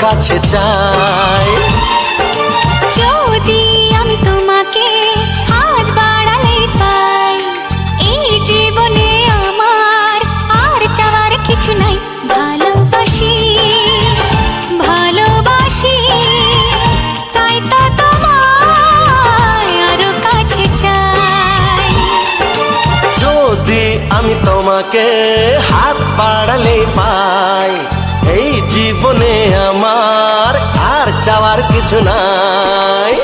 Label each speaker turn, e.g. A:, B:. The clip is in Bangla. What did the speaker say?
A: কাছে চাই।
B: যদি আমি তোমাকে হাত বাড়ালে পাই, এই জীবনে আমার আর চাওয়ার কিছু নাই। ভালোবাসি ভালোবাসি, তাই তো তোমায় আরো কাছে চাই।
A: যদি আমি তোমাকে হাত বাড়ালে পাই, এই জীবনে আমার আর চাওয়ার কিছু নাই।